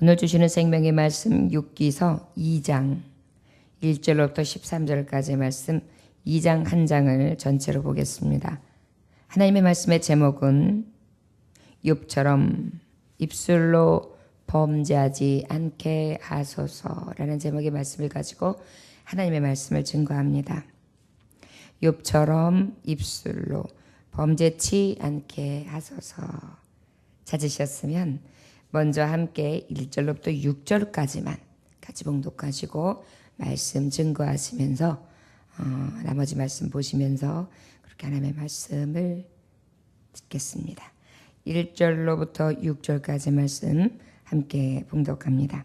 오늘 주시는 생명의 말씀 욥기서 2장 1절로부터 13절까지 말씀 2장 한 장을 전체로 보겠습니다. 하나님의 말씀의 제목은 욥처럼 입술로 범죄하지 않게 하소서라는 제목의 말씀을 가지고 하나님의 말씀을 증거합니다. 욥처럼 입술로 범죄치 않게 하소서. 찾으셨으면 먼저 함께 1절로부터 6절까지만 같이 봉독하시고 말씀 증거하시면서 나머지 말씀 보시면서 그렇게 하나님의 말씀을 듣겠습니다. 1절로부터 6절까지 말씀 함께 봉독합니다.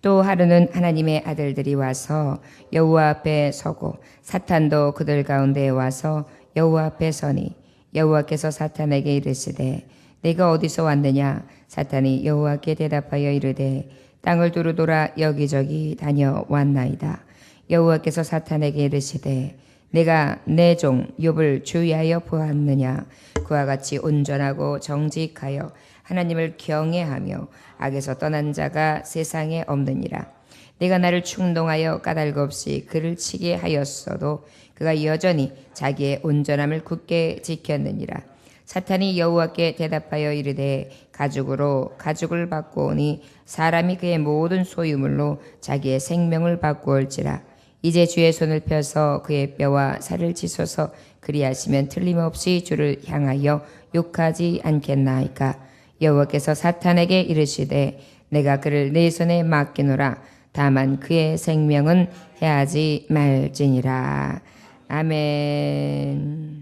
또 하루는 하나님의 아들들이 와서 여호와 앞에 서고 사탄도 그들 가운데에 와서 여호와 앞에 서니 여호와께서 사탄에게 이르시되 내가 어디서 왔느냐? 사탄이 여호와께 대답하여 이르되 땅을 두루 돌아 여기저기 다녀왔나이다. 여호와께서 사탄에게 이르시되 내가 내 종 욥을 주의하여 보았느냐? 그와 같이 온전하고 정직하여 하나님을 경외하며 악에서 떠난 자가 세상에 없느니라. 내가 나를 충동하여 까닭 없이 그를 치게 하였어도 그가 여전히 자기의 온전함을 굳게 지켰느니라. 사탄이 여호와께 대답하여 이르되 가죽으로 가죽을 바꾸오니 사람이 그의 모든 소유물로 자기의 생명을 바꾸올지라. 이제 주의 손을 펴서 그의 뼈와 살을 찢어서 그리하시면 틀림없이 주를 향하여 욕하지 않겠나이까. 여호와께서 사탄에게 이르시되 내가 그를 네 손에 맡기노라. 다만 그의 생명은 해하지 말지니라. 아멘.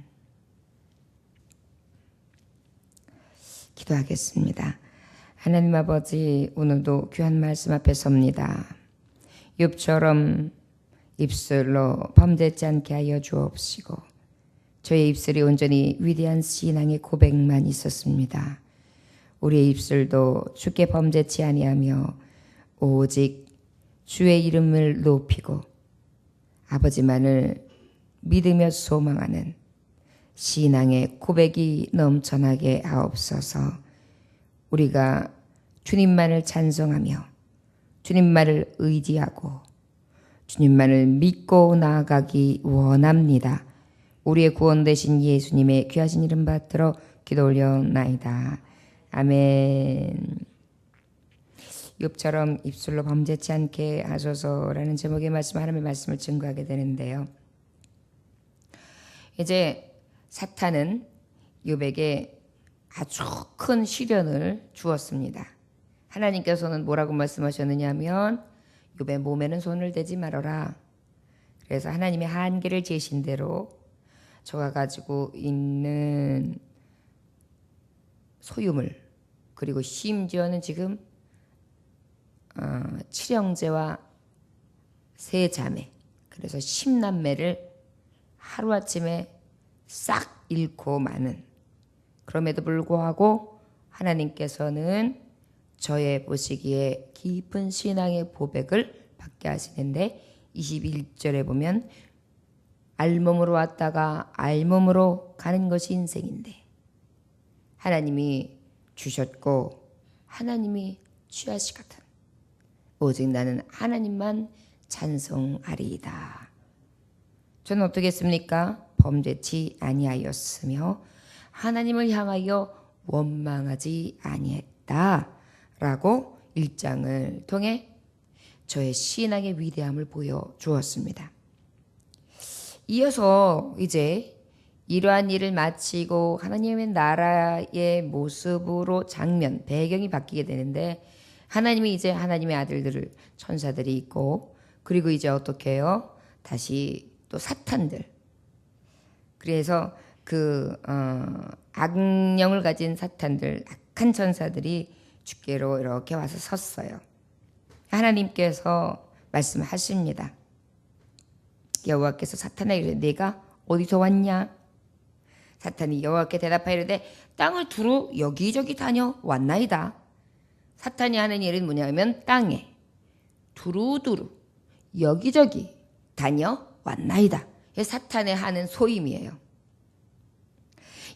기도하겠습니다. 하나님 아버지, 오늘도 귀한 말씀 앞에 섭니다. 욥처럼 입술로 범죄치 않게 하여 주옵시고 저의 입술이 온전히 위대한 신앙의 고백만 있었습니다. 우리의 입술도 주께 범죄치 아니하며 오직 주의 이름을 높이고 아버지만을 믿으며 소망하는 신앙의 고백이 넘쳐나게 하옵소서. 우리가 주님만을 찬송하며 주님만을 의지하고 주님만을 믿고 나아가기 원합니다. 우리의 구원 되신 예수님의 귀하신 이름 받들어 기도 올려나이다. 아멘. 욥처럼 입술로 범죄치 않게 하소서라는 제목의 말씀, 하나님의 말씀을 증거하게 되는데요. 이제 사탄은 욥에게 아주 큰 시련을 주었습니다. 하나님께서는 뭐라고 말씀하셨느냐 하면 욥의 몸에는 손을 대지 말아라. 그래서 하나님의 한계를 재신 대로 저가 가지고 있는 소유물 그리고 심지어는 지금 7형제와 3자매 그래서 10남매를 하루아침에 싹 잃고 마는, 그럼에도 불구하고 하나님께서는 저의 보시기에 깊은 신앙의 고백을 받게 하시는데 21절에 보면 알몸으로 왔다가 알몸으로 가는 것이 인생인데 하나님이 주셨고 하나님이 취하시거든 오직 나는 하나님만 찬송하리이다. 저는 어떻게 했습니까? 범죄치 아니하였으며 하나님을 향하여 원망하지 아니했다라고 1장을 통해 저의 신앙의 위대함을 보여주었습니다. 이어서 이제 이러한 일을 마치고 하나님의 나라의 모습으로 장면, 배경이 바뀌게 되는데 하나님이 이제 하나님의 아들들을 천사들이 있고 그리고 이제 어떻게 해요? 다시 또 사탄들. 그래서 그 악령을 가진 사탄들, 악한 천사들이 주께로 이렇게 와서 섰어요. 하나님께서 말씀하십니다. 여호와께서 사탄에게 내가 어디서 왔냐? 사탄이 여호와께 대답하여 이르되 땅을 두루 여기저기 다녀왔나이다. 사탄이 하는 일은 뭐냐면 땅에 두루두루 여기저기 다녀왔나이다. 사탄의 하는 소임이에요.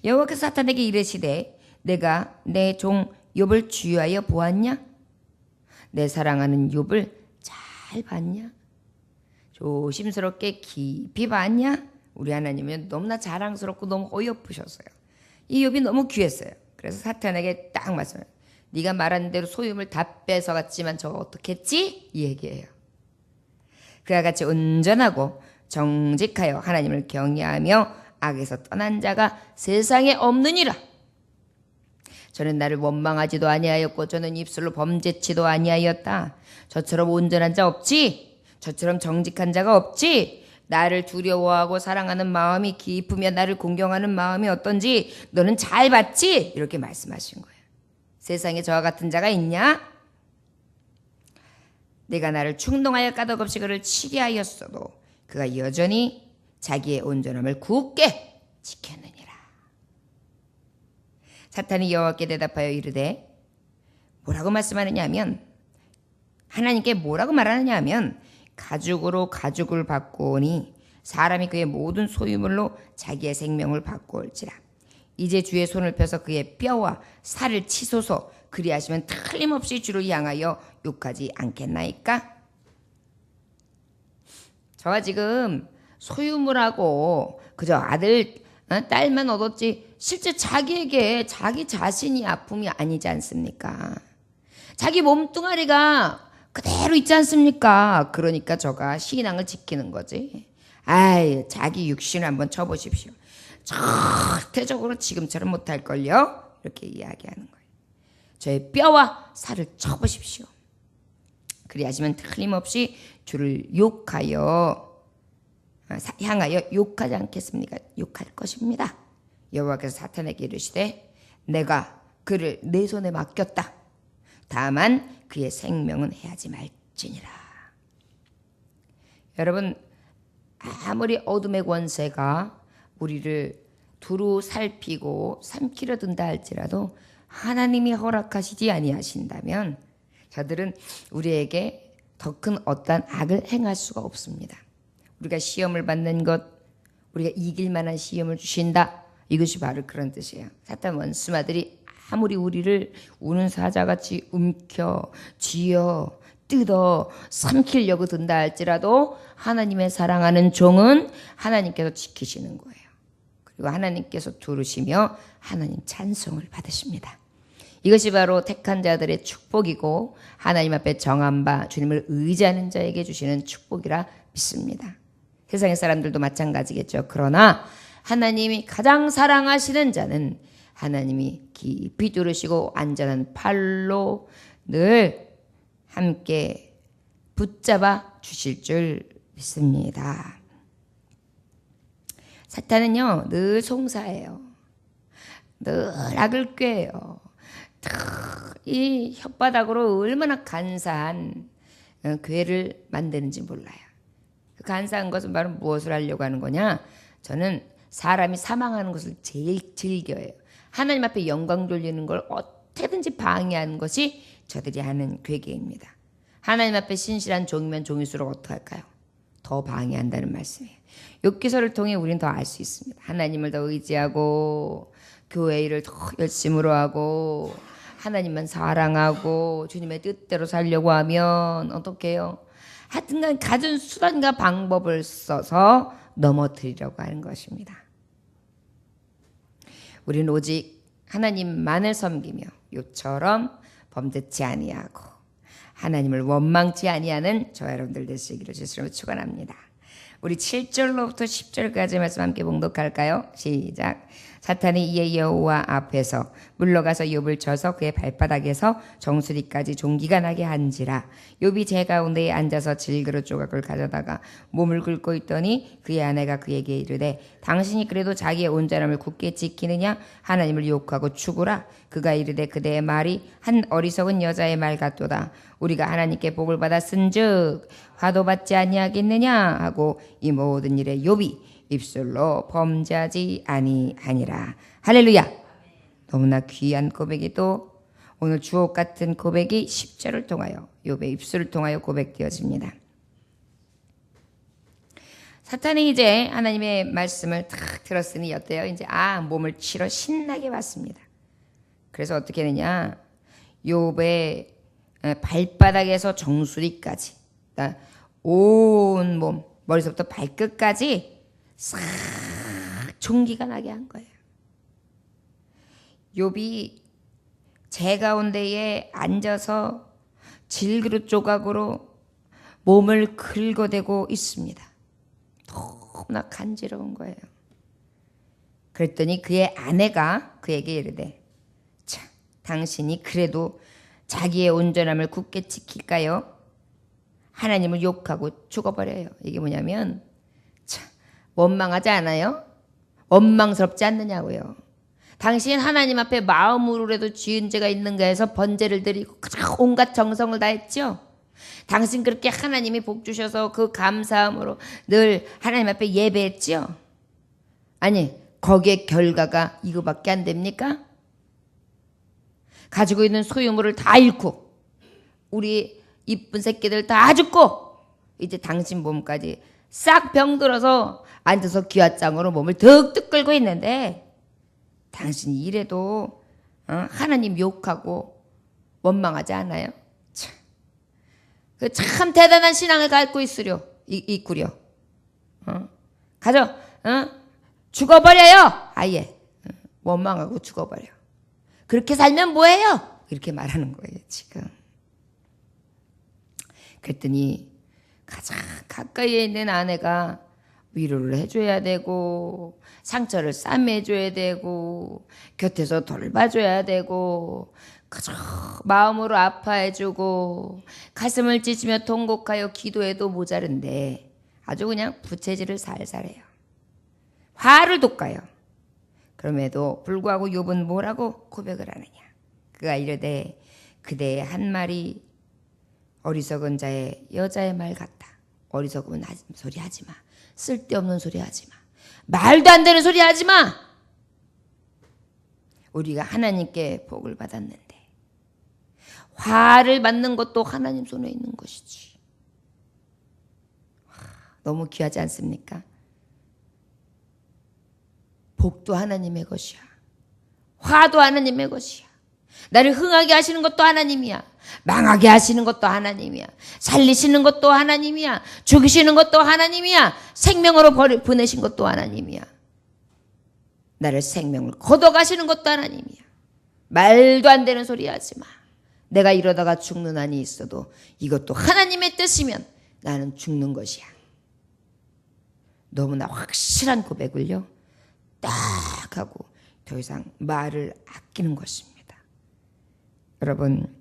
여호와께서 사탄에게 이르시되 내가 내 종 욥을 주의하여 보았냐? 내 사랑하는 욥을 잘 봤냐? 조심스럽게 깊이 봤냐? 우리 하나님은 너무나 자랑스럽고 너무 어이없으셨어요. 이 욥이 너무 귀했어요. 그래서 사탄에게 딱 말씀해요. 네가 말한 대로 소유물 다 뺏어갔지만 저거 어떻게 했지? 이 얘기예요. 그와 같이 온전하고 정직하여 하나님을 경외하며 악에서 떠난 자가 세상에 없느니라. 저는 나를 원망하지도 아니하였고 저는 입술로 범죄치도 아니하였다. 저처럼 온전한 자 없지? 저처럼 정직한 자가 없지? 나를 두려워하고 사랑하는 마음이 깊으며 나를 공경하는 마음이 어떤지 너는 잘 봤지? 이렇게 말씀하신 거예요. 세상에 저와 같은 자가 있냐? 내가 나를 충동하여 까닭없이 그를 치게 하였어도 그가 여전히 자기의 온전함을 굳게 지켰느니라. 사탄이 여호와께 대답하여 이르되 뭐라고 말씀하느냐 하면 하나님께 뭐라고 말하느냐 하면 가죽으로 가죽을 바꾸오니 사람이 그의 모든 소유물로 자기의 생명을 바꾸올지라. 이제 주의 손을 펴서 그의 뼈와 살을 치소서. 그리하시면 틀림없이 주를 향하여 욕하지 않겠나이까? 저가 지금 소유물하고 그저 아들 딸만 얻었지 실제 자기에게 자기 자신이 아픔이 아니지 않습니까? 자기 몸뚱아리가 그대로 있지 않습니까? 그러니까 저가 신앙을 지키는 거지. 아이, 자기 육신을 한번 쳐보십시오. 절대적으로 지금처럼 못할걸요? 이렇게 이야기하는 거예요. 저의 뼈와 살을 쳐보십시오. 그리하시면 틀림없이 주를 향하여 욕하지 않겠습니까? 욕할 것입니다. 여호와께서 사탄에게 이르시되 내가 그를 내 손에 맡겼다. 다만 그의 생명은 해하지 말지니라. 여러분, 아무리 어둠의 권세가 우리를 두루 살피고 삼키려 든다 할지라도 하나님이 허락하시지 아니하신다면 저들은 우리에게 더 큰 어떤 악을 행할 수가 없습니다. 우리가 시험을 받는 것, 우리가 이길 만한 시험을 주신다. 이것이 바로 그런 뜻이에요. 사탄 원수마들이 아무리 우리를 우는 사자같이 움켜, 쥐어, 뜯어, 삼키려고 든다 할지라도 하나님의 사랑하는 종은 하나님께서 지키시는 거예요. 그리고 하나님께서 두르시며 하나님 찬송을 받으십니다. 이것이 바로 택한 자들의 축복이고 하나님 앞에 정한 바 주님을 의지하는 자에게 주시는 축복이라 믿습니다. 세상의 사람들도 마찬가지겠죠. 그러나 하나님이 가장 사랑하시는 자는 하나님이 깊이 두르시고 안전한 팔로 늘 함께 붙잡아 주실 줄 믿습니다. 사탄은요 늘 송사해요. 늘 악을 꾀해요. 이 혓바닥으로 얼마나 간사한 괴를 만드는지 몰라요. 그 간사한 것은 바로 무엇을 하려고 하는 거냐? 저는 사람이 사망하는 것을 제일 즐겨요. 하나님 앞에 영광 돌리는 걸 어떻게든지 방해하는 것이 저들이 하는 괴계입니다. 하나님 앞에 신실한 종이면 종일수록 어떻게 할까요? 더 방해한다는 말씀이에요. 욥기서를 통해 우리는 더 알 수 있습니다. 하나님을 더 의지하고 교회 일을 더 열심으로 하고 하나님만 사랑하고 주님의 뜻대로 살려고 하면 어떻게 해요? 하여튼간 가진 수단과 방법을 써서 넘어뜨리려고 하는 것입니다. 우리는 오직 하나님만을 섬기며 욥처럼 범죄치 아니하고 하나님을 원망치 아니하는 저와 여러분들 되시기를 주님으로 축원합니다. 우리 7절로부터 10절까지 말씀 함께 봉독할까요? 시작. 사탄이 이에 여호와 앞에서 물러가서 욥을 쳐서 그의 발바닥에서 정수리까지 종기가 나게 한지라. 욥이 제 가운데에 앉아서 질그릇 조각을 가져다가 몸을 긁고 있더니 그의 아내가 그에게 이르되 당신이 그래도 자기의 온전함을 굳게 지키느냐? 하나님을 욕하고 죽으라. 그가 이르되 그대의 말이 한 어리석은 여자의 말 같도다. 우리가 하나님께 복을 받아 쓴즉 화도 받지 아니하겠느냐 하고 이 모든 일에 욥이 입술로 범죄하지 아니하니라. 할렐루야. 너무나 귀한 고백이 또 오늘 주옥 같은 고백이 10절을 통하여 욥의 입술을 통하여 고백되어집니다. 사탄이 이제 하나님의 말씀을 탁 들었으니 어때요? 이제 몸을 치러 신나게 왔습니다. 그래서 어떻게 했느냐? 욥의 발바닥에서 정수리까지, 그러니까 온 몸, 머리서부터 발끝까지 싹 총기가 나게 한 거예요. 욥이 제 가운데에 앉아서 질그릇 조각으로 몸을 긁어대고 있습니다. 너무나 간지러운 거예요. 그랬더니 그의 아내가 그에게 이르되, 자, 당신이 그래도 자기의 온전함을 굳게 지킬까요? 하나님을 욕하고 죽어버려요. 이게 뭐냐면, 참, 원망하지 않아요? 원망스럽지 않느냐고요. 당신 하나님 앞에 마음으로라도 지은 죄가 있는가 해서 번제를 드리고 온갖 정성을 다했죠. 당신 그렇게 하나님이 복 주셔서 그 감사함으로 늘 하나님 앞에 예배했죠. 아니, 거기에 결과가 이거밖에 안 됩니까? 가지고 있는 소유물을 다 잃고 우리 이쁜 새끼들 다 죽고 이제 당신 몸까지 싹 병들어서 앉아서 기와장으로 몸을 득득 끌고 있는데, 당신이 이래도 하나님 욕하고 원망하지 않아요? 참 대단한 신앙을 갖고 있구려. 가져, 죽어버려요. 아예 원망하고 죽어버려. 그렇게 살면 뭐해요? 이렇게 말하는 거예요 지금. 그랬더니 가장 가까이에 있는 아내가 위로를 해줘야 되고 상처를 싸매줘야 되고 곁에서 돌봐줘야 되고 그저 마음으로 아파해주고 가슴을 찢으며 통곡하여 기도해도 모자른데 아주 그냥 부채질을 살살해요. 화를 돋가요. 그럼에도 불구하고 욥은 뭐라고 고백을 하느냐. 그가 이르되 그대의 한 말이 어리석은 자의 여자의 말 같다. 어리석은 소리 하지 마. 쓸데없는 소리 하지 마. 말도 안 되는 소리 하지 마. 우리가 하나님께 복을 받았는데 화를 받는 것도 하나님 손에 있는 것이지. 너무 귀하지 않습니까? 복도 하나님의 것이야. 화도 하나님의 것이야. 나를 흥하게 하시는 것도 하나님이야. 망하게 하시는 것도 하나님이야. 살리시는 것도 하나님이야. 죽이시는 것도 하나님이야. 생명으로 보내신 것도 하나님이야. 나를 생명을 걷어가시는 것도 하나님이야. 말도 안 되는 소리 하지 마. 내가 이러다가 죽는 한이 있어도 이것도 하나님의 뜻이면 나는 죽는 것이야. 너무나 확실한 고백을요 딱 하고 더 이상 말을 아끼는 것입니다. 여러분,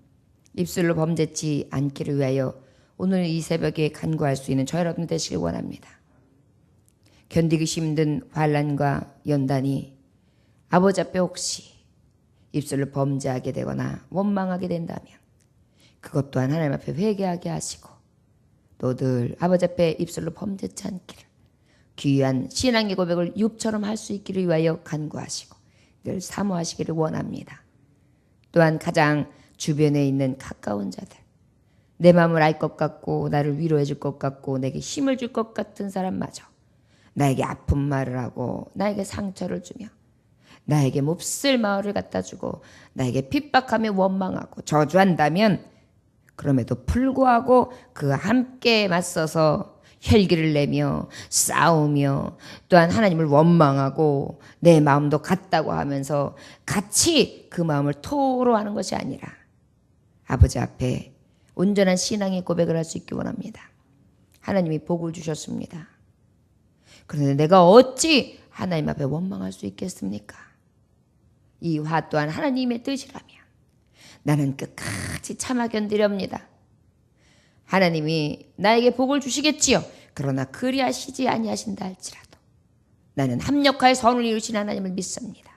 입술로 범죄치 않기를 위하여 오늘 이 새벽에 간구할 수 있는 저 여러분 되시길 원합니다. 견디기 힘든 환난과 연단이 아버지 앞에 혹시 입술로 범죄하게 되거나 원망하게 된다면 그것 또한 하나님 앞에 회개하게 하시고 또 늘 아버지 앞에 입술로 범죄치 않기를 귀한 신앙의 고백을 욥처럼 할 수 있기를 위하여 간구하시고 늘 사모하시기를 원합니다. 또한 가장 주변에 있는 가까운 자들, 내 마음을 알 것 같고 나를 위로해 줄 것 같고 내게 힘을 줄 것 같은 사람마저 나에게 아픈 말을 하고 나에게 상처를 주며 나에게 몹쓸 마을을 갖다 주고 나에게 핍박하며 원망하고 저주한다면 그럼에도 불구하고 그와 함께 맞서서 혈기를 내며 싸우며 또한 하나님을 원망하고 내 마음도 같다고 하면서 같이 그 마음을 토로하는 것이 아니라 아버지 앞에 온전한 신앙의 고백을 할 수 있기 원합니다. 하나님이 복을 주셨습니다. 그런데 내가 어찌 하나님 앞에 원망할 수 있겠습니까? 이 화 또한 하나님의 뜻이라면 나는 끝까지 참아 견디렵니다. 하나님이 나에게 복을 주시겠지요. 그러나 그리하시지 아니하신다 할지라도 나는 합력하여 선을 이루신 하나님을 믿습니다.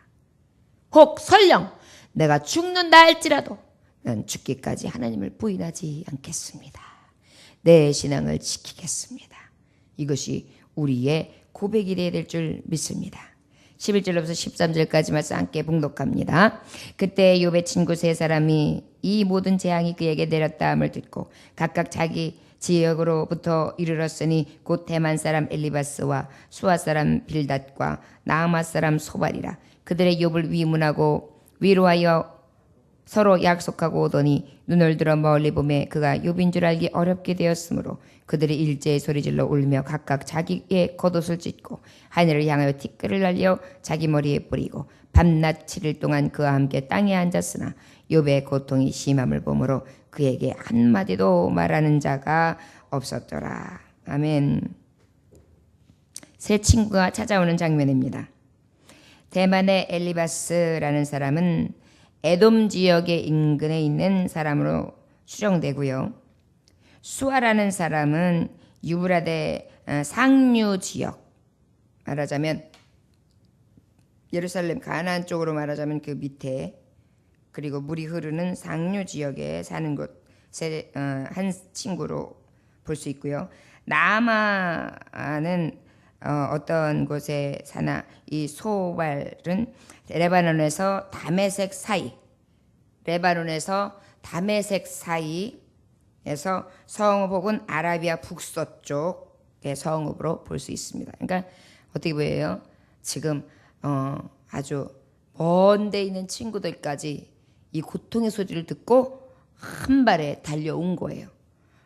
혹 설령 내가 죽는다 할지라도 난 죽기까지 하나님을 부인하지 않겠습니다. 내 신앙을 지키겠습니다. 이것이 우리의 고백이 되어야 될 줄 믿습니다. 11절로부터 13절까지 말씀 함께 봉독합니다. 그때 욥의 친구 세 사람이 이 모든 재앙이 그에게 내렸다함을 듣고 각각 자기 지역으로부터 이르렀으니 곧 대만 사람 엘리바스와 수아 사람 빌닷과 나아마 사람 소발이라. 그들의 욥을 위문하고 위로하여 서로 약속하고 오더니 눈을 들어 멀리 보매 그가 욥인 줄 알기 어렵게 되었으므로 그들이 일제히 소리질러 울며 각각 자기의 겉옷을 찢고 하늘을 향하여 티끌을 날려 자기 머리에 뿌리고 밤낮 7일 동안 그와 함께 땅에 앉았으나 욥의 고통이 심함을 보므로 그에게 한마디도 말하는 자가 없었더라. 아멘. 새 친구가 찾아오는 장면입니다. 대만의 엘리바스라는 사람은 에돔 지역의 인근에 있는 사람으로 추정되고요. 수아라는 사람은 유브라데 상류 지역, 말하자면 예루살렘 가나안 쪽으로 말하자면 그 밑에, 그리고 물이 흐르는 상류 지역에 사는 곳의 한 친구로 볼 수 있고요. 나아마는 어떤 곳에 사나 이 소발은 레바논에서 다메섹 사이에서 성읍 혹은 아라비아 북서쪽의 성읍으로 볼 수 있습니다. 그러니까 어떻게 보여요? 지금 아주 먼 데 있는 친구들까지 이 고통의 소리를 듣고 한 발에 달려온 거예요.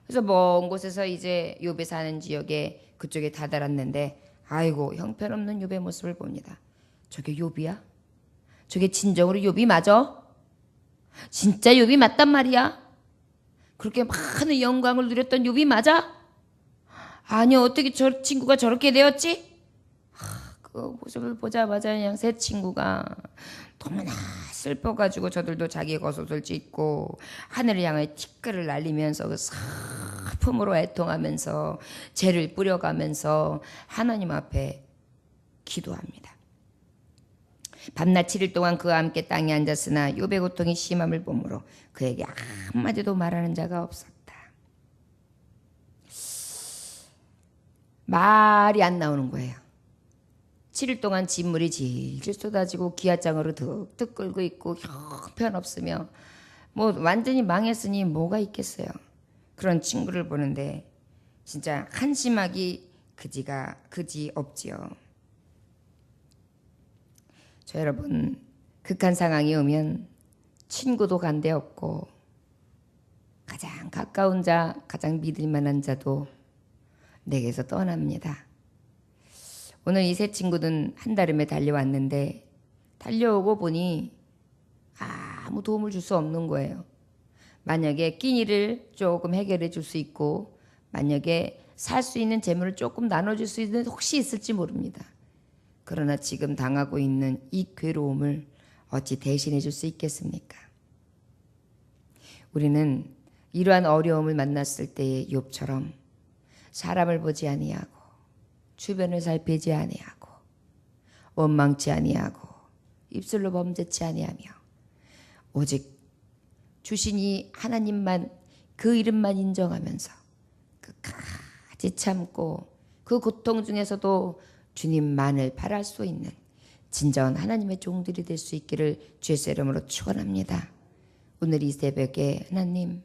그래서 먼 곳에서 이제 욥이 사는 지역에 그쪽에 다다랐는데 아이고 형편없는 욥의 모습을 봅니다. 저게 욥이야? 저게 진정으로 욥이 맞아? 진짜 욥이 맞단 말이야? 그렇게 많은 영광을 누렸던 욥이 맞아? 아니 어떻게 저 친구가 저렇게 되었지? 그 모습을 보자마자 그냥 새 친구가 너무나 슬퍼가지고 저들도 자기 겉옷을 찢고 하늘을 향해 티끌을 날리면서 그 슬픔으로 애통하면서 죄를 뿌려가면서 하나님 앞에 기도합니다. 밤낮 7일 동안 그와 함께 땅에 앉았으나 욥의 고통이 심함을 보므로 그에게 한마디도 말하는 자가 없었다. 말이 안 나오는 거예요. 7일 동안 진물이 질질 쏟아지고 기아장으로 득득 끓고 있고 형편없으며 뭐 완전히 망했으니 뭐가 있겠어요. 그런 친구를 보는데 진짜 한심하기 그지 없지요. 저 여러분, 극한 상황이 오면 친구도 간데 없고 가장 가까운 자, 가장 믿을 만한 자도 내게서 떠납니다. 오늘 이 세 친구는 한달음에 달려왔는데 달려오고 보니 아무 도움을 줄 수 없는 거예요. 만약에 끼니를 조금 해결해 줄 수 있고 만약에 살 수 있는 재물을 조금 나눠줄 수 있는 혹시 있을지 모릅니다. 그러나 지금 당하고 있는 이 괴로움을 어찌 대신해 줄 수 있겠습니까? 우리는 이러한 어려움을 만났을 때의 욥처럼 사람을 보지 아니하고 주변을 살피지 아니하고 원망치 아니하고 입술로 범죄치 아니하며 오직 주신 이 하나님만 그 이름만 인정하면서 끝까지 참고 그 고통 중에서도 주님만을 바랄 수 있는 진정한 하나님의 종들이 될 수 있기를 주의 이름으로 축원합니다. 오늘 이 새벽에 하나님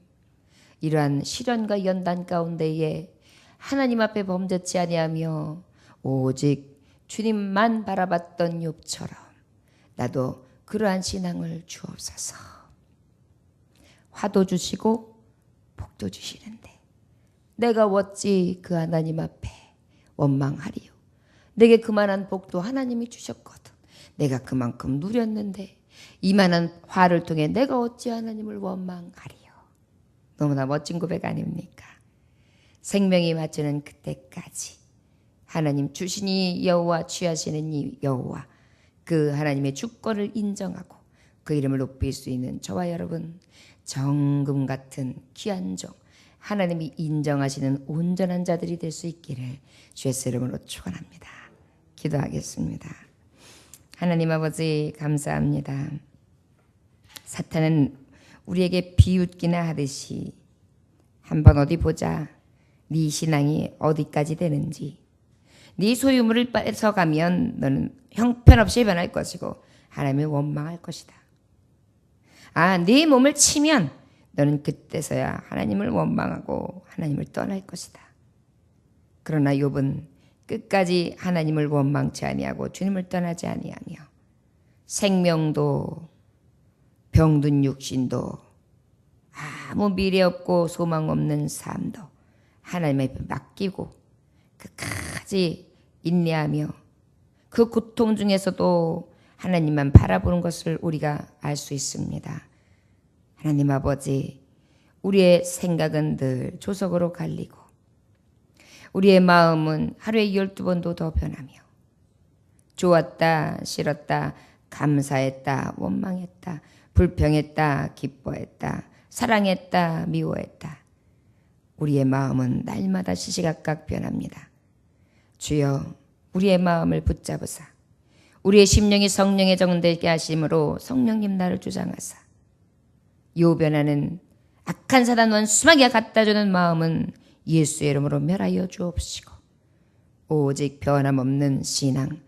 이러한 시련과 연단 가운데에 하나님 앞에 범죄치 아니하며 오직 주님만 바라봤던 욥처럼 나도 그러한 신앙을 주옵소서. 화도 주시고 복도 주시는데 내가 어찌 그 하나님 앞에 원망하리요. 내게 그만한 복도 하나님이 주셨거든. 내가 그만큼 누렸는데 이만한 화를 통해 내가 어찌 하나님을 원망하리요. 너무나 멋진 고백 아닙니까? 생명이 맞추는 그때까지 하나님 주시니 여호와 취하시는 이 여호와 그 하나님의 주권을 인정하고 그 이름을 높일 수 있는 저와 여러분 정금 같은 귀한 종 하나님이 인정하시는 온전한 자들이 될 수 있기를 주의 이름으로 축원합니다. 기도하겠습니다. 하나님 아버지 감사합니다. 사탄은 우리에게 비웃기나 하듯이 한번 어디 보자. 네 신앙이 어디까지 되는지. 네 소유물을 뺏어가면 너는 형편없이 변할 것이고 하나님을 원망할 것이다. 네 몸을 치면 너는 그때서야 하나님을 원망하고 하나님을 떠날 것이다. 그러나 욥은 끝까지 하나님을 원망치 아니하고 주님을 떠나지 아니하며 생명도 병든 육신도 아무 미래 없고 소망 없는 삶도 하나님 앞에 맡기고 끝까지 인내하며 그 고통 중에서도 하나님만 바라보는 것을 우리가 알 수 있습니다. 하나님 아버지, 우리의 생각은 늘 조석으로 갈리고 우리의 마음은 하루에 12번도 더 변하며 좋았다, 싫었다, 감사했다, 원망했다, 불평했다, 기뻐했다, 사랑했다, 미워했다. 우리의 마음은 날마다 시시각각 변합니다. 주여, 우리의 마음을 붙잡으사 우리의 심령이 성령에 정되게 하심으로 성령님 나를 주장하사 요변하는 악한 사단 원수마귀가 갖다주는 마음은 예수의 이름으로 멸하여 주옵시고 오직 변함없는 신앙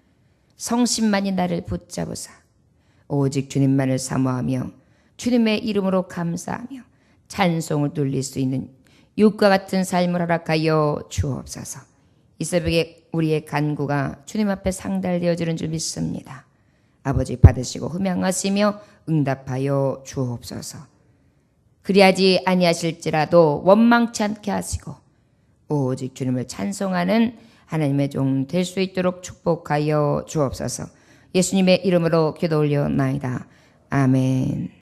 성심만이 나를 붙잡으사 오직 주님만을 사모하며 주님의 이름으로 감사하며 찬송을 돌릴 수 있는 육과 같은 삶을 허락하여 주옵소서. 이 새벽에 우리의 간구가 주님 앞에 상달되어지는 줄 믿습니다. 아버지 받으시고 흠양하시며 응답하여 주옵소서. 그리하지 아니하실지라도 원망치 않게 하시고 오직 주님을 찬송하는 하나님의 종 될 수 있도록 축복하여 주옵소서. 예수님의 이름으로 기도 올려나이다. 아멘.